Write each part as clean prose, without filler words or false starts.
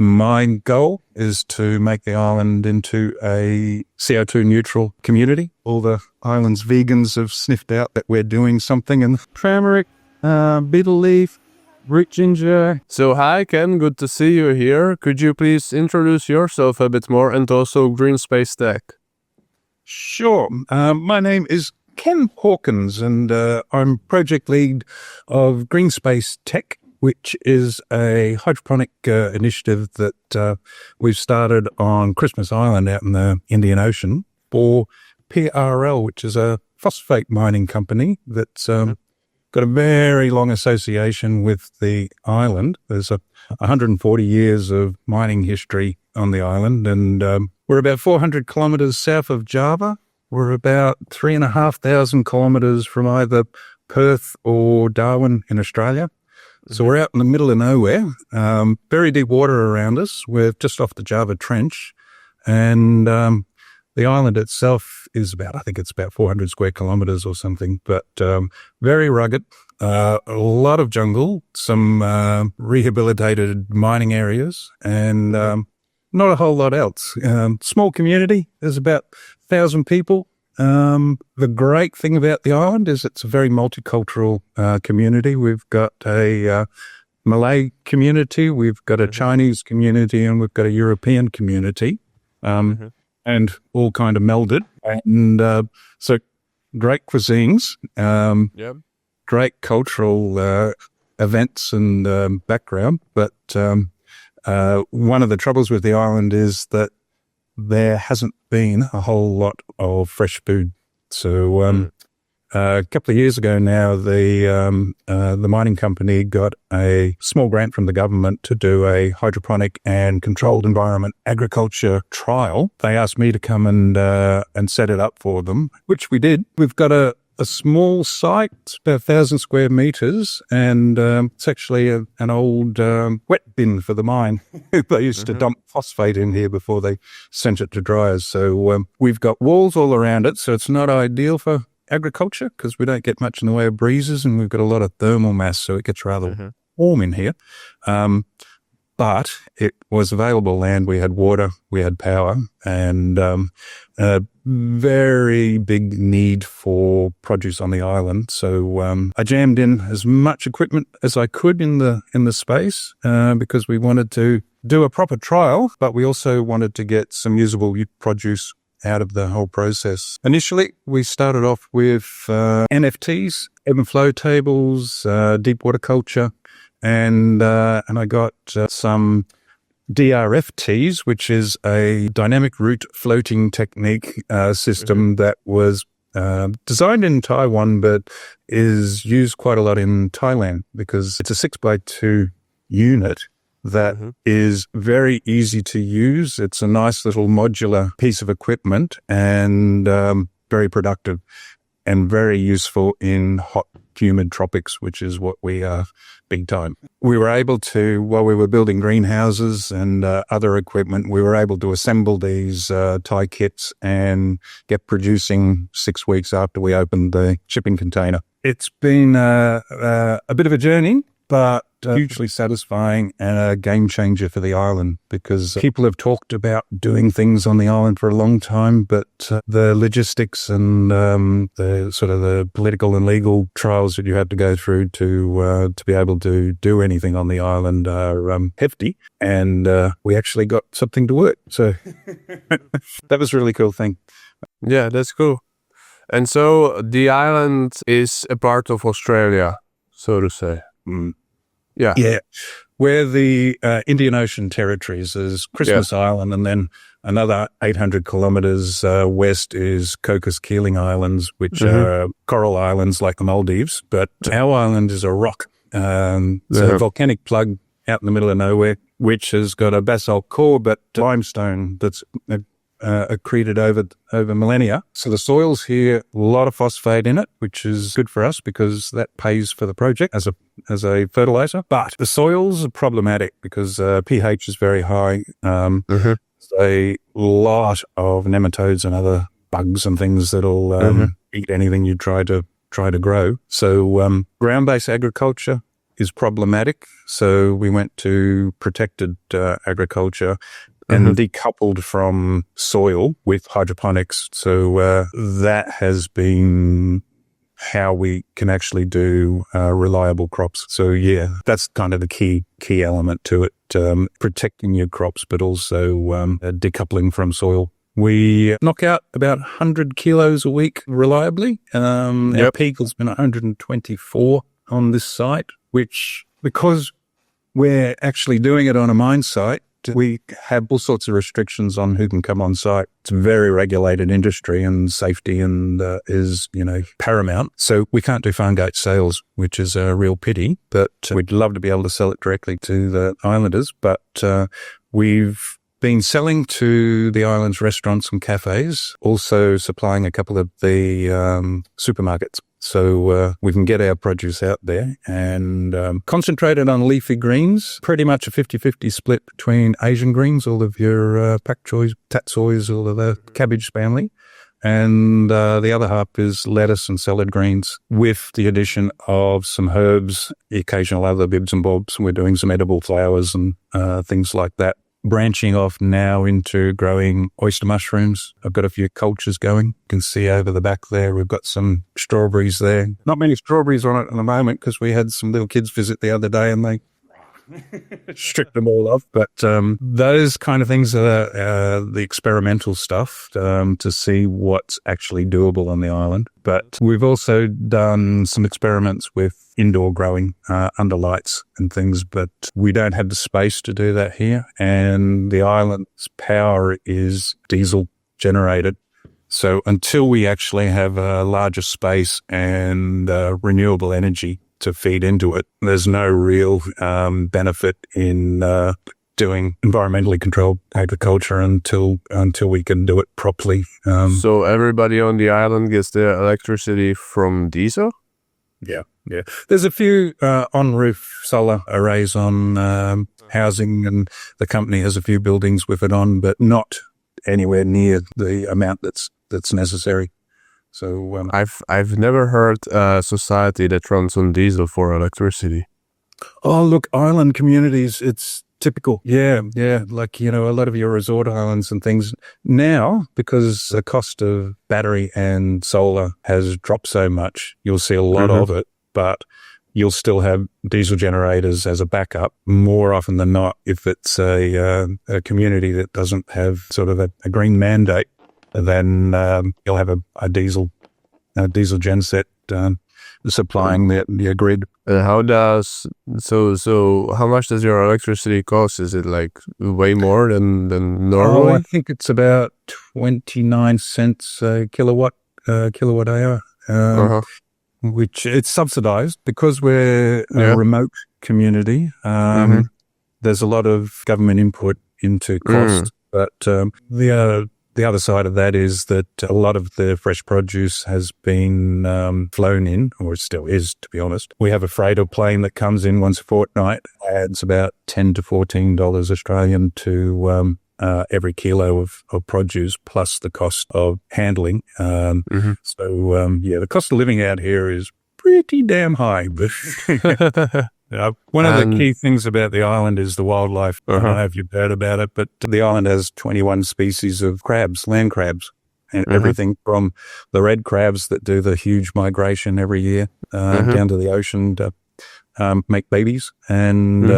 My goal is to make the island into a CO2 neutral community. All the island's vegans have sniffed out that we're doing something, and turmeric, betel leaf, root ginger. So hi Ken, good to see you here. Could you please introduce yourself a bit more and also GreenSpace Tech? Sure. My name is Ken Hawkins, and I'm project lead of GreenSpace Tech, which is a hydroponic initiative that we've started on Christmas Island out in the Indian Ocean for PRL, which is a phosphate mining company that's got a very long association with the island. There's 140 years of mining history on the island, and we're about 400 kilometres south of Java. We're about 3,500 kilometres from either Perth or Darwin in Australia. So we're out in the middle of nowhere, very deep water around us. We're just off the Java Trench, and the island itself is I think it's about 400 square kilometres or something, but very rugged, a lot of jungle, some rehabilitated mining areas, and not a whole lot else. Small community, there's about 1,000 people. The great thing about the island is it's a very multicultural community. We've got a Malay community, we've got a Chinese community, and we've got a European community, and all kind of melded. And so great cuisines, great cultural events and background. But one of the troubles with the island is that there hasn't been a whole lot of fresh food. So a couple of years ago now, the mining company got a small grant from the government to do a hydroponic and controlled environment agriculture trial. They asked me to come and set it up for them, which we did. We've got a small site, it's about 1,000 square meters, and it's actually an old wet bin for the mine. They used to dump phosphate in here before they sent it to dryers. So we've got walls all around it, so it's not ideal for agriculture because we don't get much in the way of breezes, and we've got a lot of thermal mass, so it gets rather warm in here. But it was available land. We had water, we had power, and a very big need for produce on the island. So I jammed in as much equipment as I could in the space because we wanted to do a proper trial, but we also wanted to get some usable produce out of the whole process. Initially, we started off with NFTs, ebb and flow tables, deep water culture, and I got some DRFTs, which is a dynamic root floating technique system that was designed in Taiwan, but is used quite a lot in Thailand because it's a 6x2 unit that is very easy to use. It's a nice little modular piece of equipment and very productive and very useful in hot, humid tropics, which is what we are big time. We were able to, while we were building greenhouses and other equipment, we were able to assemble these Thai kits and get producing 6 weeks after we opened the shipping container. It's been a bit of a journey, but hugely satisfying and a game changer for the island because people have talked about doing things on the island for a long time, but the logistics and the sort of the political and legal trials that you have to go through to be able to do anything on the island are hefty, and we actually got something to work. So that was a really cool thing. Yeah, that's cool. And so the island is a part of Australia, so to say. Yeah. Where the Indian Ocean territories is Christmas Island, and then another 800 kilometers west is Cocos Keeling Islands, which are coral islands like the Maldives. But our island is a rock. It's a volcanic plug out in the middle of nowhere, which has got a basalt core, but limestone that's accreted over millennia. So the soils here, a lot of phosphate in it, which is good for us because that pays for the project as a fertilizer. But the soils are problematic because pH is very high. A lot of nematodes and other bugs and things that'll eat anything you try to grow. So ground-based agriculture is problematic. So we went to protected agriculture and decoupled from soil with hydroponics. So that has been how we can actually do reliable crops. So yeah, that's kind of the key element to it, protecting your crops, but also decoupling from soil. We knock out about 100 kilos a week reliably. Our peak has been 124 on this site, which, because we're actually doing it on a mine site, we have all sorts of restrictions on who can come on site. It's a very regulated industry, and safety is paramount. So we can't do farm gate sales, which is a real pity, but we'd love to be able to sell it directly to the islanders. But we've been selling to the island's restaurants and cafes, also supplying a couple of the supermarkets. So we can get our produce out there, and concentrated on leafy greens, pretty much a 50-50 split between Asian greens, all of your pak choys, tatsoys, all of the cabbage family, and the other half is lettuce and salad greens, with the addition of some herbs, the occasional other bibs and bobs. We're doing some edible flowers and things like that. Branching off now into growing oyster mushrooms. I've got a few cultures going. You can see over the back there, we've got some strawberries there. Not many strawberries on it at the moment because we had some little kids visit the other day and they stripped them all off. But those kind of things are the experimental stuff to see what's actually doable on the island. But we've also done some experiments with indoor growing under lights and things, but we don't have the space to do that here. And the island's power is diesel generated. So until we actually have a larger space and renewable energy to feed into it, there's no real benefit in doing environmentally controlled agriculture until we can do it properly. So everybody on the island gets their electricity from diesel? Yeah. There's a few on-roof solar arrays on housing, and the company has a few buildings with it on, but not anywhere near the amount that's necessary. So I've never heard a society that runs on diesel for electricity. Oh, look, island communities, it's typical. Yeah. Like, a lot of your resort islands and things now, because the cost of battery and solar has dropped so much, you'll see a lot of it, but you'll still have diesel generators as a backup more often than not if it's a community that doesn't have sort of a green mandate. Then you'll have a diesel genset supplying the grid. And how much does your electricity cost? Is it like way more than normally? Oh, I think it's about 29 cents a kilowatt hour, which it's subsidized because we're a remote community. There's a lot of government input into cost, but the other side of that is that a lot of the fresh produce has been flown in, or it still is, to be honest. We have a freighter plane that comes in once a fortnight, adds about $10 to $14 Australian to every kilo of produce, plus the cost of handling. So, the cost of living out here is pretty damn high. One of the key things about the island is the wildlife. I don't know if you've heard about it, but the island has 21 species of crabs, land crabs, and everything from the red crabs that do the huge migration every year down to the ocean to make babies, and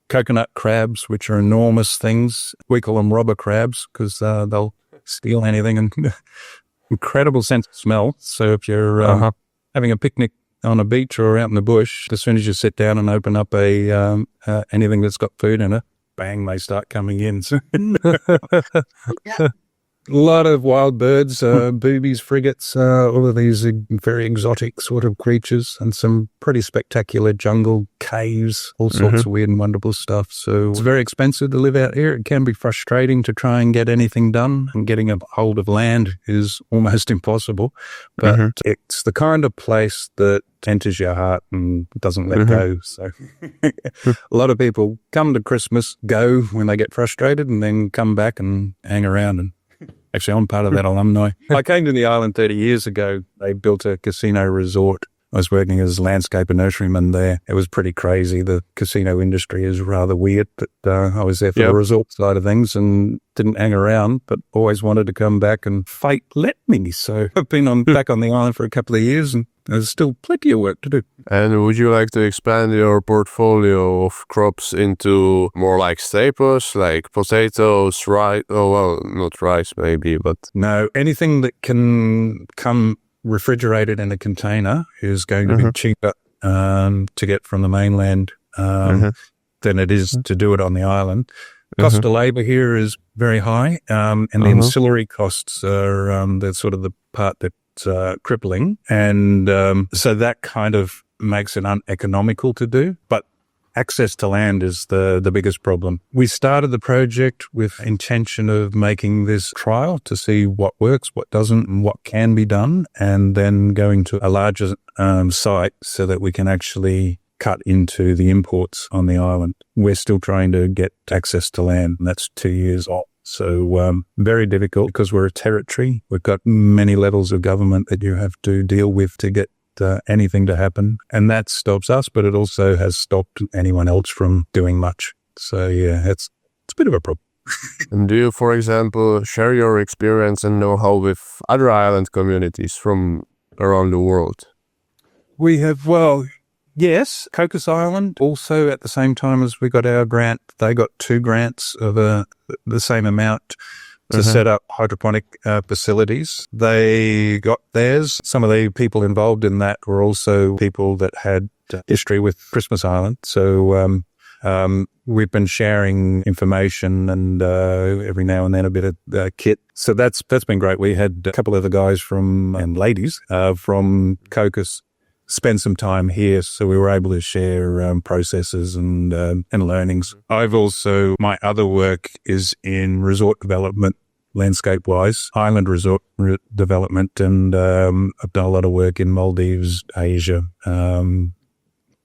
coconut crabs, which are enormous things. We call them robber crabs because they'll steal anything, and incredible sense of smell. So if you're having a picnic on a beach or out in the bush, as soon as you sit down and open up anything that's got food in it, bang, they start coming in. So, a lot of wild birds, boobies, frigates, all of these very exotic sort of creatures, and some pretty spectacular jungle caves, all sorts of weird and wonderful stuff. So it's very expensive to live out here. It can be frustrating to try and get anything done, and getting a hold of land is almost impossible. But it's the kind of place that enters your heart and doesn't let go. So a lot of people come to Christmas, go when they get frustrated, and then come back and hang around. And actually, I'm part of that alumni. I came to the island 30 years ago. They built a casino resort I was working as a landscaper nurseryman there. It was pretty crazy. The casino industry is rather weird, but I was there for the resort side of things and didn't hang around, but always wanted to come back, and fate let me. So I've been back on the island for a couple of years, and there's still plenty of work to do. And would you like to expand your portfolio of crops into more like staples, like potatoes, rice? Oh, well, not rice maybe, but... No, anything that can come refrigerated in a container is going to be cheaper to get from the mainland than it is to do it on the island. Cost of labour here is very high, and the ancillary costs are the sort of the part that's crippling, and so that kind of makes it uneconomical to do. But access to land is the biggest problem. We started the project with intention of making this trial to see what works, what doesn't, and what can be done, and then going to a larger site so that we can actually cut into the imports on the island. We're still trying to get access to land, and that's 2 years off. So very difficult because we're a territory. We've got many levels of government that you have to deal with to get anything to happen. And that stops us, but it also has stopped anyone else from doing much. So yeah, it's a bit of a problem. And do you, for example, share your experience and know-how with other island communities from around the world? We have, well, yes, Cocos Island. Also, at the same time as we got our grant, they got 2 grants of the same amount to set up hydroponic facilities. They got theirs. Some of the people involved in that were also people that had history with Christmas Island. So we've been sharing information and every now and then a bit of kit. So that's been great. We had a couple of the guys and ladies from Cocos spend some time here, so we were able to share processes and learnings. My other work is in resort development, landscape-wise, island resort development, and I've done a lot of work in Maldives, Asia, the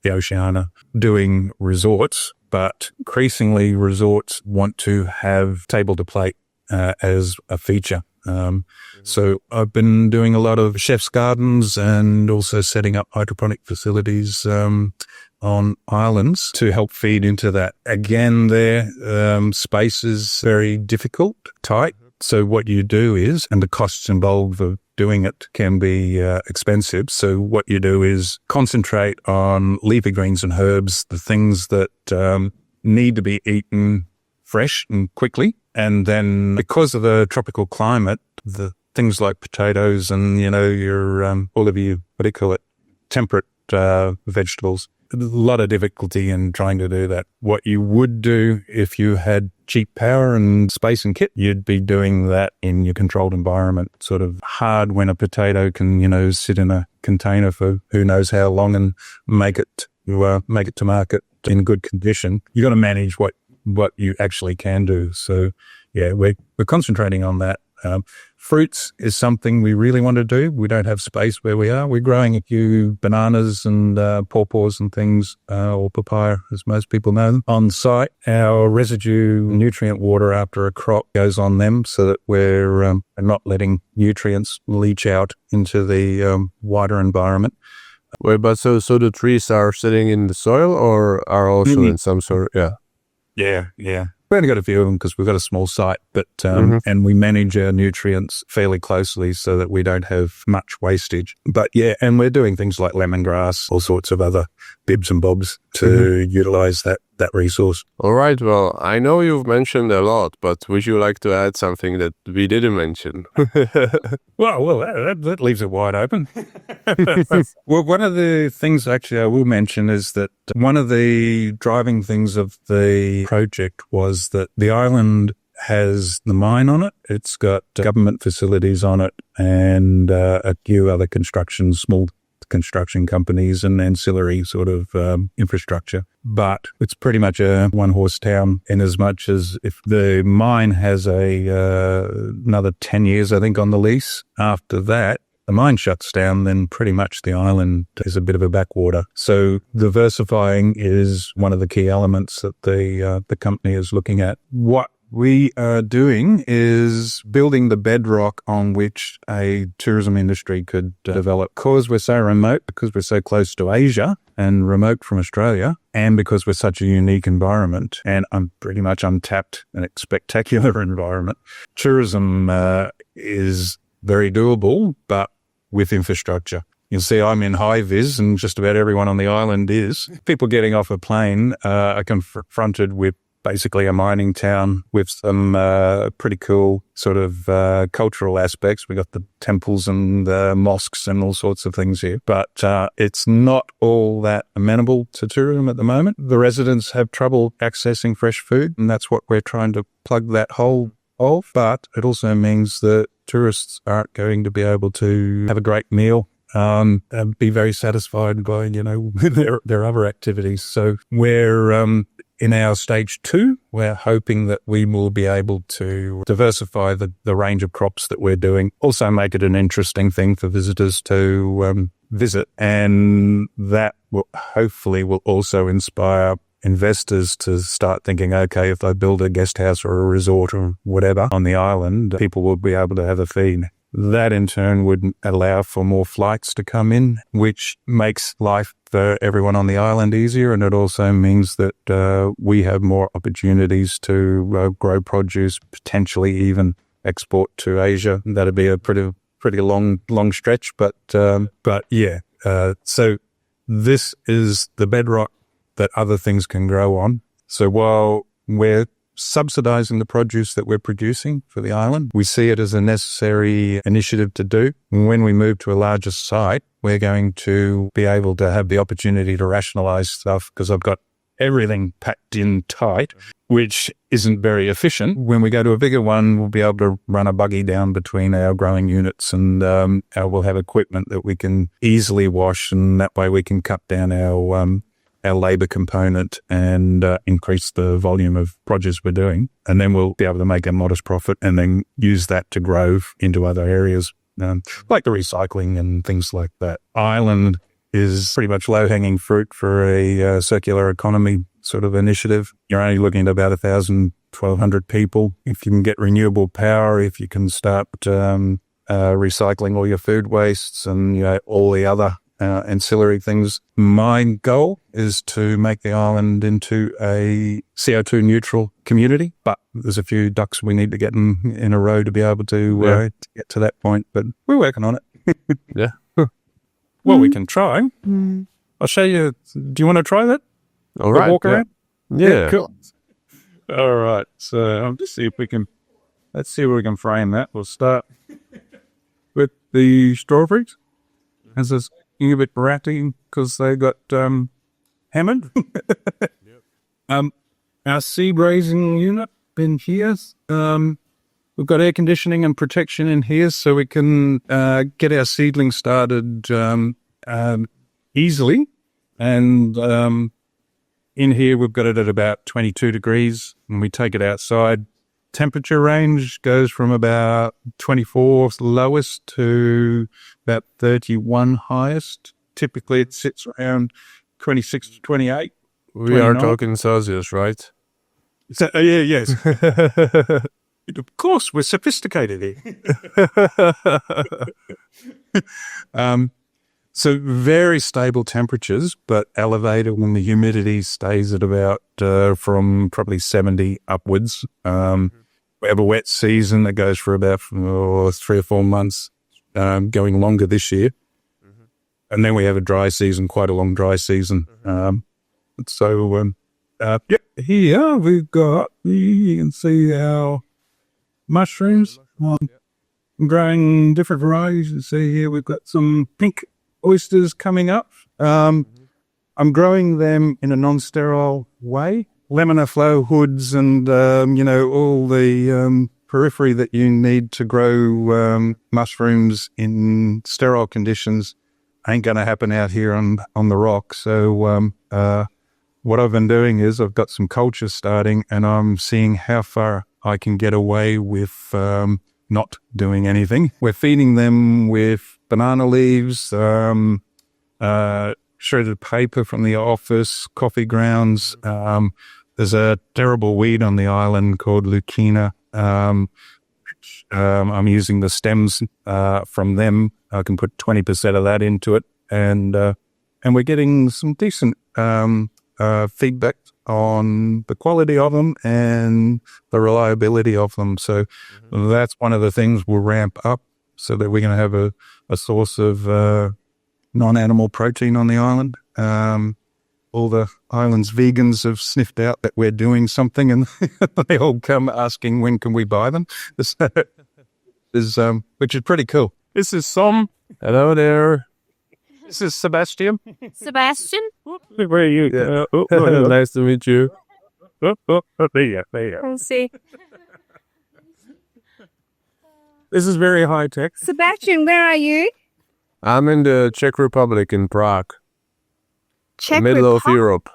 Oceania, doing resorts, but increasingly resorts want to have table to plate as a feature. So I've been doing a lot of chef's gardens and also setting up hydroponic facilities on islands to help feed into that. Again, space is very difficult, tight. So what you do is, and the costs involved of doing it can be expensive. So what you do is concentrate on leafy greens and herbs, the things that need to be eaten fresh and quickly. And then because of the tropical climate, the things like potatoes and, your, all of your, temperate vegetables, a lot of difficulty in trying to do that. What you would do if you had cheap power and space and kit, you'd be doing that in your controlled environment. Sort of hard when a potato can, sit in a container for who knows how long and make it to market in good condition. You got to manage what you actually can do. So yeah, we're concentrating on that. Fruits is something we really want to do. We don't have space where we are. We're growing a few bananas and pawpaws and things, or papaya, as most people know them, on site. Our residue nutrient water after a crop goes on them so that we're not letting nutrients leach out into the wider environment. Wait, but so the trees are sitting in the soil or are also in some sort of, Yeah. We've only got a few of them because we've got a small site, but and we manage our nutrients fairly closely so that we don't have much wastage. But yeah, and we're doing things like lemongrass, all sorts of other bibs and bobs to utilize that resource. All right. Well, I know you've mentioned a lot, but would you like to add something that we didn't mention? Well, that leaves it wide open. Well, one of the things actually I will mention is that one of the driving things of the project was that the island has the mine on it. It's got government facilities on it and a few other small construction companies and ancillary sort of infrastructure. But it's pretty much a one-horse town in as much as if the mine has another 10 years, I think, on the lease. After that, the mine shuts down, then pretty much the island is a bit of a backwater. So diversifying is one of the key elements that the company is looking at. What we are doing is building the bedrock on which a tourism industry could develop. Because we're so remote, because we're so close to Asia and remote from Australia, and because we're such a unique environment and I'm pretty much untapped and a spectacular environment, tourism is very doable, but with infrastructure. You'll see I'm in high vis and just about everyone on the island is. People getting off a plane are confronted with basically a mining town with some pretty cool sort of cultural aspects. We got the temples and the mosques and all sorts of things here. But it's not all that amenable to tourism at the moment. The residents have trouble accessing fresh food, and that's what we're trying to plug that hole of. But it also means that tourists aren't going to be able to have a great meal and be very satisfied by, their other activities. So we're in our stage 2, we're hoping that we will be able to diversify the range of crops that we're doing, also make it an interesting thing for visitors to visit. And that will hopefully will also inspire investors to start thinking, okay, if I build a guest house or a resort or whatever on the island, people will be able to have a feed. That in turn would allow for more flights to come in, which makes life for everyone on the island easier. And it also means that we have more opportunities to grow produce, potentially even export to Asia. That'd be a pretty long stretch. But yeah, so this is the bedrock that other things can grow on. So while we're subsidizing the produce that we're producing for the island, we see it as a necessary initiative to do. When we move to a larger site, we're going to be able to have the opportunity to rationalize stuff because I've got everything packed in tight, which isn't very efficient. When we go to a bigger one, we'll be able to run a buggy down between our growing units and we'll have equipment that we can easily wash, and that way we can cut down our labour component and increase the volume of produce we're doing. And then we'll be able to make a modest profit and then use that to grow into other areas, like the recycling and things like that. Island is pretty much low-hanging fruit for a circular economy sort of initiative. You're only looking at about 1,000, 1,200 people. If you can get renewable power, if you can start recycling all your food wastes and all the other ancillary things. My goal is to make the island into a CO2 neutral community, but there's a few ducks we need to get in a row to be able to get to that point, but we're working on it. Yeah. Well, we can try. I'll show you. Do you want to try that? All right. Walk around? Yeah. Cool. All right. So let's see if we can frame that. We'll start with the strawberries. As this a bit ratty because they got hammered. Our seed raising unit in here, we've got air conditioning and protection in here so we can get our seedlings started easily. And in here we've got it at about 22 degrees and we take it outside. Temperature range goes from about 24 lowest to about 31 highest. Typically it sits around 26 to 28. We 29. are talking Celsius, right? So, yes. Of course, we're sophisticated here. So very stable temperatures, but elevated when the humidity stays at about from probably 70 upwards. We have a wet season that goes for about 3 or 4 months, going longer this year. And then we have a dry season, quite a long dry season. Here we've got, you can see our mushrooms. Growing different varieties. You see here we've got some pink oysters coming up. I'm growing them in a non-sterile way. Laminar flow hoods and, all the periphery that you need to grow mushrooms in sterile conditions ain't going to happen out here on the rock. So what I've been doing is I've got some culture starting and I'm seeing how far I can get away with not doing anything. We're feeding them with banana leaves, shredded paper from the office, coffee grounds. there's a terrible weed on the island called Lucina. I'm using the stems from them. I can put 20% of that into it, and we're getting some decent feedback on the quality of them and the reliability of them. So that's one of the things we'll ramp up so that we're going to have a source of non-animal protein on the island. All the island's vegans have sniffed out that we're doing something, and they all come asking when can we buy them. Which is pretty cool. This is Som. Hello there. This is Sebastian. Sebastian? Where are you? Yeah. Nice to meet you. There you go. Let's see. This is very high tech. Sebastian, where are you? I'm in the Czech Republic in Prague, Czech middle of Republic? Europe.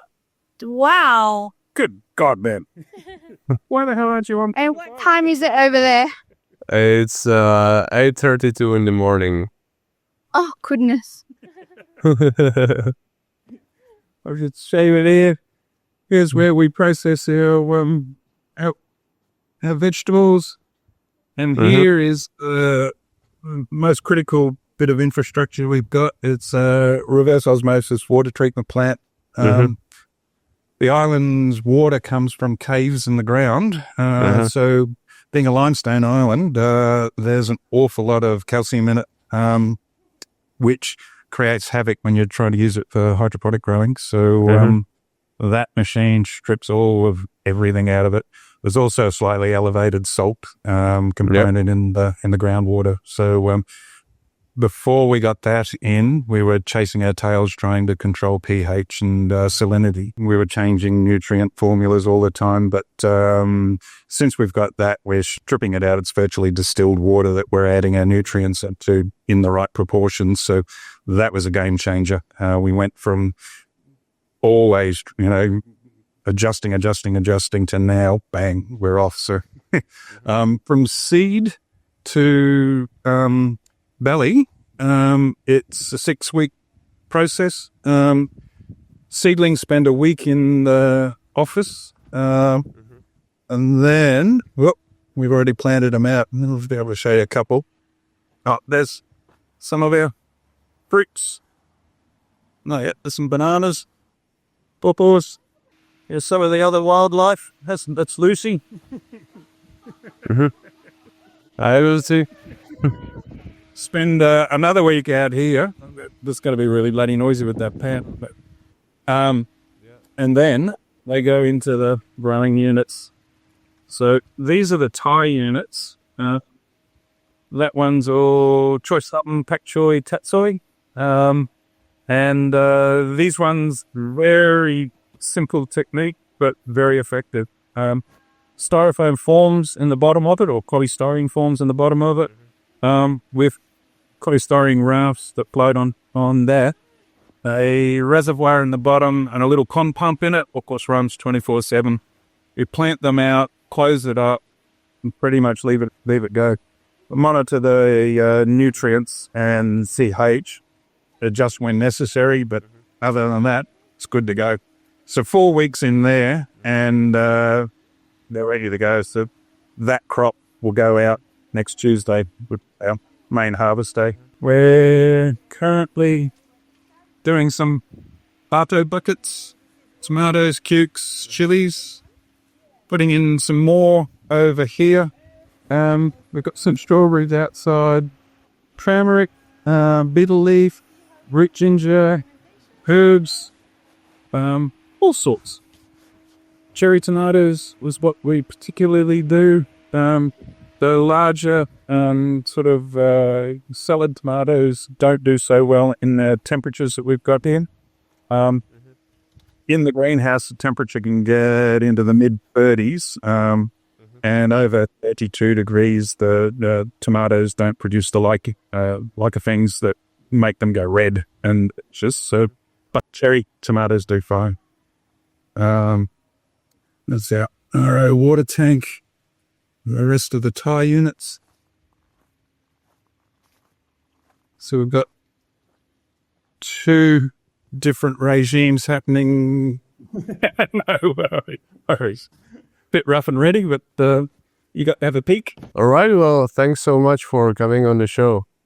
Wow. Good God, man. Why the hell aren't you on? And what time is it over there? It's 8:32 in the morning. Oh, goodness. I should shave it here. Here's where we process our vegetables. And here is the most critical bit of infrastructure we've got. It's a reverse osmosis water treatment plant. The island's water comes from caves in the ground. So being a limestone island, there's an awful lot of calcium in it, which creates havoc when you're trying to use it for hydroponic growing. So that machine strips all of everything out of it. There's also a slightly elevated salt component in the groundwater. So before we got that in, we were chasing our tails trying to control pH and salinity. We were changing nutrient formulas all the time, but since we've got that, we're stripping it out. It's virtually distilled water that we're adding our nutrients into in the right proportions. So that was a game changer. We went from always, adjusting to now, bang, we're off. So from seed to belly, it's a 6-week process. Seedlings spend a week in the office, and then we've already planted them out. I'll be able to show you a couple. Oh, there's some of our fruits. Not yet. There's some bananas, pawpaws. Here's some of the other wildlife. That's Lucy. Hi, Lucy. Spend another week out here. This is going to be really bloody noisy with that pan. But, and then they go into the growing units. So these are the Thai units. That one's all choy suppan, pak choy, tatsoi. And these ones, very simple technique, but very effective. Styrofoam forms in the bottom of it, or polystyrene forms in the bottom of it, with polystyrene rafts that float on there. A reservoir in the bottom and a little con pump in it, of course, runs 24/7. You plant them out, close it up, and pretty much leave it go. Monitor the nutrients and pH, adjust when necessary, but other than that, it's good to go. So 4 weeks in there, and they're ready to go. So that crop will go out next Tuesday with our main harvest day. We're currently doing some bato buckets, tomatoes, cukes, chilies, putting in some more over here. We've got some strawberries outside, turmeric, betel leaf, root ginger, herbs, all sorts. Cherry tomatoes was what we particularly do. The larger sort of salad tomatoes don't do so well in the temperatures that we've got in. In the greenhouse, the temperature can get into the mid-30s, and over 32 degrees, the tomatoes don't produce the lycophene that make them go red. And just so, but cherry tomatoes do fine. That's our RO water tank. The rest of the Thai units. So we've got 2 different regimes happening. No worry. worries. Bit rough and ready, but you got to have a peek. All right, well, thanks so much for coming on the show.